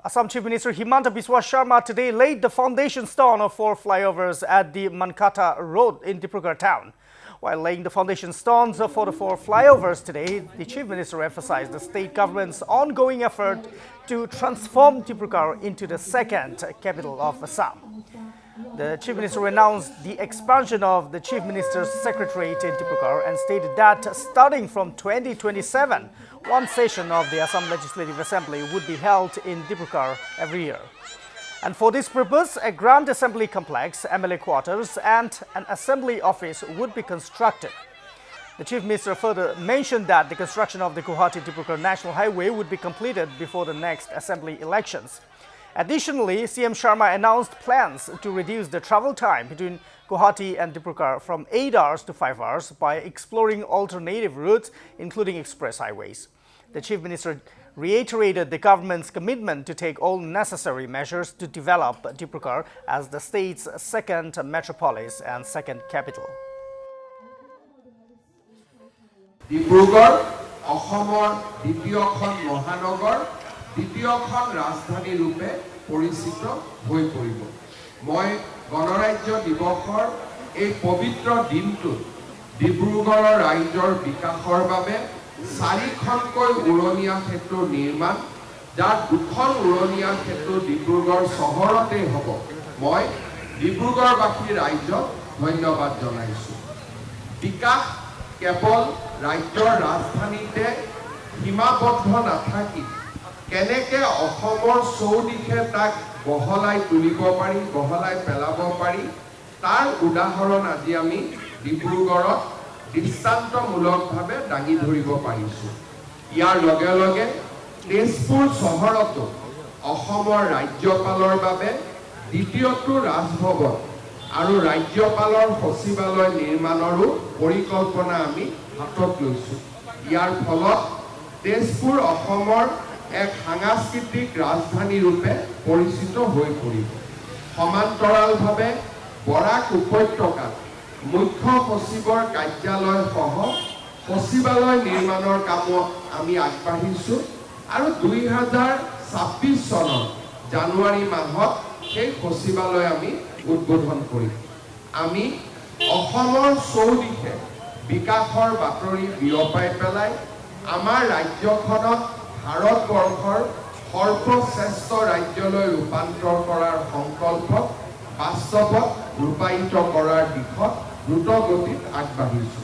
Assam Chief Minister Himanta Biswa Sharma today laid the foundation stone of 4 flyovers at the Mankata Road in Dibrugarh town. While laying the foundation stones for the 4 flyovers today, the Chief Minister emphasized the state government's ongoing effort to transform Dibrugarh into the second capital of Assam. The Chief Minister announced the expansion of the Chief Minister's Secretariat in Dibrugarh and stated that starting from 2027, one session of the Assam Legislative Assembly would be held in Dibrugarh every year. And for this purpose, a Grand Assembly complex, MLA quarters and an assembly office would be constructed. The Chief Minister further mentioned that the construction of the Guwahati-Dibrugarh National Highway would be completed before the next assembly elections. Additionally, CM Sharma announced plans to reduce the travel time between Guwahati and Dibrugarh from 8 hours to 5 hours by exploring alternative routes, including express highways. The Chief Minister reiterated the government's commitment to take all necessary measures to develop Dibrugarh as the state's second metropolis and second capital. Dibrugarh, Assam দ্বিতীয়খন মহানগৰ দ্বিতীয়খন ৰাজধানী ৰূপে পৰিচিত হৈ পৰিব। মই গণৰাজ্য দিৱসৰ এই পবিত্ৰ দিনটোত ডিব্ৰুগড়ৰ ৰাজ্যৰ বিকাশৰ বাবে 4খনকৈ উৰণীয়া সেতু নিৰ্মাণ, যাৰ 2খন উৰণীয়া সেতু ডিব্ৰুগড় চহৰতে হ'ব। মই ডিব্ৰুগড়বাসী ৰাজ্যক ধন্যবাদ জনাইছো। বিকাশ কেৱল ৰাজ্যৰ ৰাজধানীতে সীমাবদ্ধ নাথাকি কেনেকে অসমৰ চৌদিশে তাক বহলাই তুলিব পাৰি, বহলাই পেলাব পাৰি, তাৰ উদাহৰণ আজি আমি ডিব্ৰুগড়ত দৃষ্টান্তমূলকভাৱে দাঙি ধৰিব পাৰিছো। ইয়াৰ লগে লগে তেজপুৰ চহৰতো অসমৰ ৰাজ্যপালৰ বাবে দ্বিতীয়টো ৰাজভৱন আৰু ৰাজ্যপালৰ সচিবালয় নিৰ্মাণৰো পৰিকল্পনা আমি হাতত লৈছো। ইয়াৰ ফলত তেজপুৰ অসমৰ এক সাংস্কৃতিক ৰাজধানী ৰূপে পৰিচিত হৈ পৰিব। সমান্তৰালভাৱে বৰাক উপত্যকাত মুখ্য সচিবৰ কাৰ্যালয় সহ সচিবালয় নিৰ্মাণৰ কামত আমি আগবাঢ়িছো আৰু 2026 চনৰ জানুৱাৰী মাহত সেই সচিবালয় আমি উদ্বোধন কৰিম। আমি অসমৰ চৌদিশে বিকাশৰ বাতৰি বিয়পাই পেলাই আমাৰ ৰাজ্যখনক ভাৰতবৰ্ষৰ সৰ্বশ্ৰেষ্ঠ ৰাজ্যলৈ ৰূপান্তৰ কৰাৰ সংকল্পক বাস্তৱত ৰূপায়িত কৰাৰ দিশত দ্ৰুতগতিত আগবাঢ়িছো।